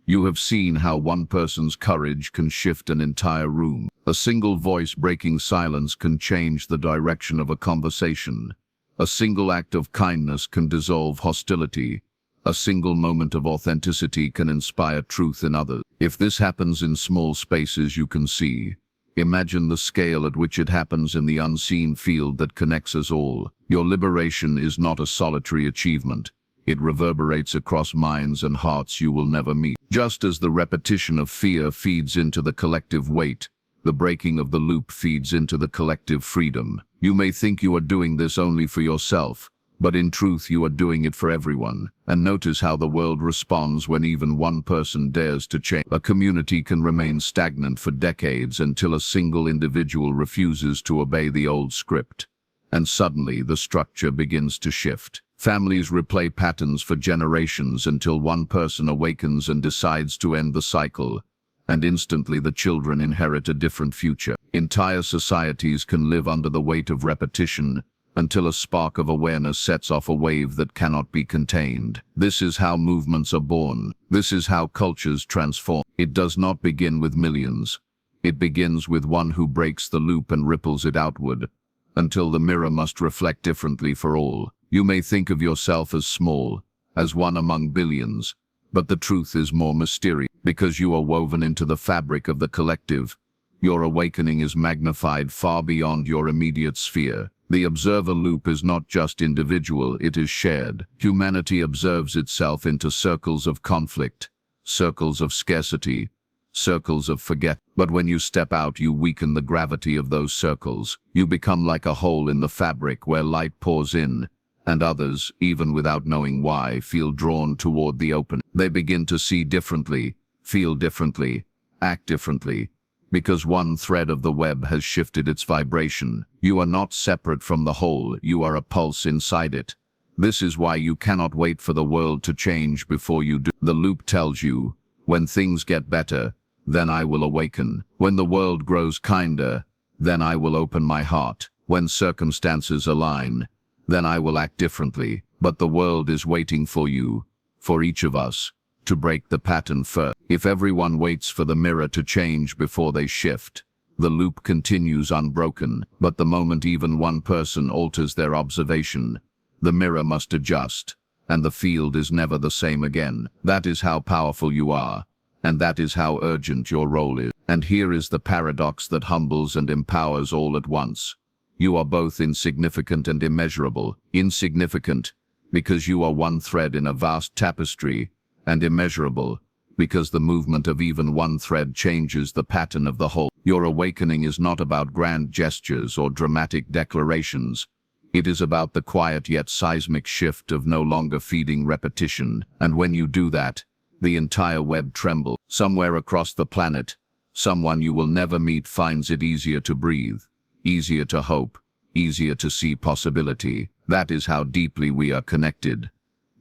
You have seen how one person's courage can shift an entire room. A single voice breaking silence can change the direction of a conversation. A single act of kindness can dissolve hostility. A single moment of authenticity can inspire truth in others. If this happens in small spaces you can see, imagine the scale at which it happens in the unseen field that connects us all. Your liberation is not a solitary achievement. It reverberates across minds and hearts you will never meet. Just as the repetition of fear feeds into the collective weight, the breaking of the loop feeds into the collective freedom. You may think you are doing this only for yourself, but in truth you are doing it for everyone. And notice how the world responds when even one person dares to change. A community can remain stagnant for decades until a single individual refuses to obey the old script. And suddenly the structure begins to shift. Families replay patterns for generations until one person awakens and decides to end the cycle, and instantly the children inherit a different future. Entire societies can live under the weight of repetition until a spark of awareness sets off a wave that cannot be contained. This is how movements are born. This is how cultures transform. It does not begin with millions. It begins with one who breaks the loop and ripples it outward, until the mirror must reflect differently for all. You may think of yourself as small, as one among billions, but the truth is more mysterious. Because you are woven into the fabric of the collective, your awakening is magnified far beyond your immediate sphere. The observer loop is not just individual, it is shared. Humanity observes itself into circles of conflict, circles of scarcity, circles of forget. But when you step out, you weaken the gravity of those circles. You become like a hole in the fabric where light pours in, and others, even without knowing why, feel drawn toward the open. They begin to see differently, feel differently, act differently, because one thread of the web has shifted its vibration. You are not separate from the whole, you are a pulse inside it. This is why you cannot wait for the world to change before you do. The loop tells you, when things get better, then I will awaken. When the world grows kinder, then I will open my heart. When circumstances align, then I will act differently. But the world is waiting for you, for each of us, to break the pattern first. If everyone waits for the mirror to change before they shift, the loop continues unbroken. But the moment even one person alters their observation, the mirror must adjust, and the field is never the same again. That is how powerful you are, and that is how urgent your role is. And here is the paradox that humbles and empowers all at once. You are both insignificant and immeasurable. Insignificant, because you are one thread in a vast tapestry, and immeasurable, because the movement of even one thread changes the pattern of the whole. Your awakening is not about grand gestures or dramatic declarations. It is about the quiet yet seismic shift of no longer feeding repetition. And when you do that, the entire web trembles. Somewhere across the planet, someone you will never meet finds it easier to breathe, easier to hope, easier to see possibility. That is how deeply we are connected.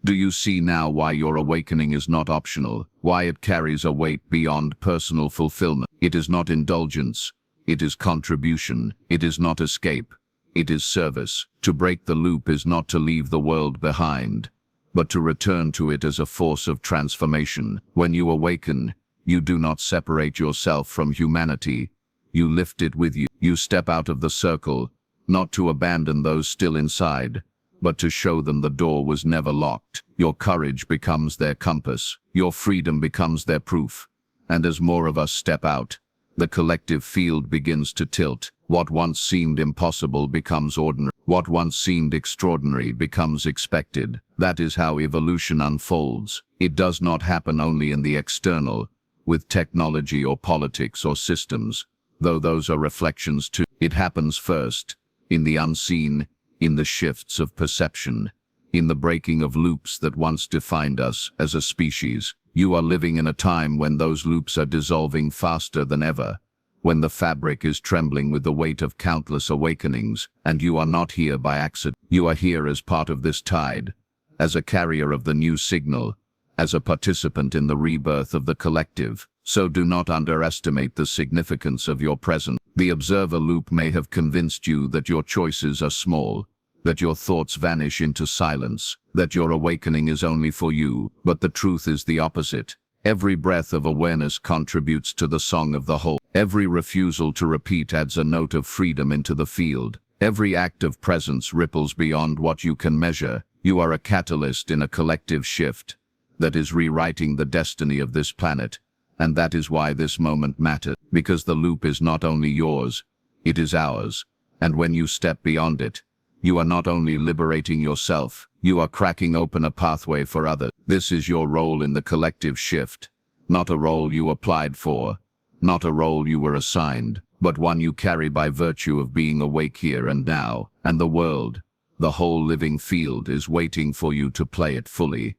Do you see now why your awakening is not optional, why it carries a weight beyond personal fulfillment? It is not indulgence, it is contribution, it is not escape, it is service. To break the loop is not to leave the world behind, but to return to it as a force of transformation. When you awaken, you do not separate yourself from humanity, you lift it with you. You step out of the circle, not to abandon those still inside, but to show them the door was never locked. Your courage becomes their compass, your freedom becomes their proof, and as more of us step out, the collective field begins to tilt. What once seemed impossible becomes ordinary. What once seemed extraordinary becomes expected. That is how evolution unfolds. It does not happen only in the external, with technology or politics or systems, though those are reflections too. It happens first, in the unseen, in the shifts of perception, in the breaking of loops that once defined us as a species. You are living in a time when those loops are dissolving faster than ever, when the fabric is trembling with the weight of countless awakenings, and you are not here by accident. You are here as part of this tide, as a carrier of the new signal, as a participant in the rebirth of the collective. So do not underestimate the significance of your presence. The observer loop may have convinced you that your choices are small, that your thoughts vanish into silence, that your awakening is only for you, but the truth is the opposite. Every breath of awareness contributes to the song of the whole. Every refusal to repeat adds a note of freedom into the field. Every act of presence ripples beyond what you can measure. You are a catalyst in a collective shift that is rewriting the destiny of this planet. And that is why this moment matters, because the loop is not only yours, it is ours. And when you step beyond it, you are not only liberating yourself, you are cracking open a pathway for others. This is your role in the collective shift, not a role you applied for, not a role you were assigned, but one you carry by virtue of being awake here and now. And the world, the whole living field, is waiting for you to play it fully.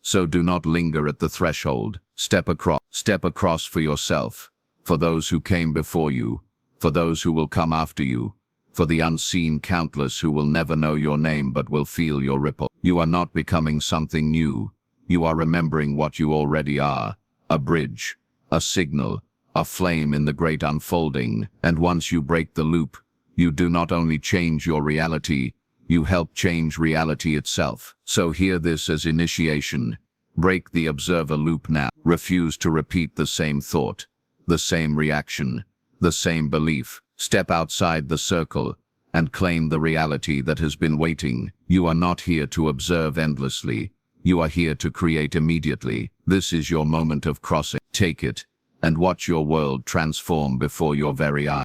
So do not linger at the threshold. Step across for yourself, for those who came before you, for those who will come after you, for the unseen countless who will never know your name but will feel your ripple. You are not becoming something new. You are remembering what you already are, a bridge, a signal, a flame in the great unfolding. And once you break the loop, you do not only change your reality, you help change reality itself. So hear this as initiation. Break the observer loop now. Refuse to repeat the same thought, the same reaction, the same belief. Step outside the circle and claim the reality that has been waiting. You are not here to observe endlessly. You are here to create immediately. This is your moment of crossing. Take it and watch your world transform before your very eyes.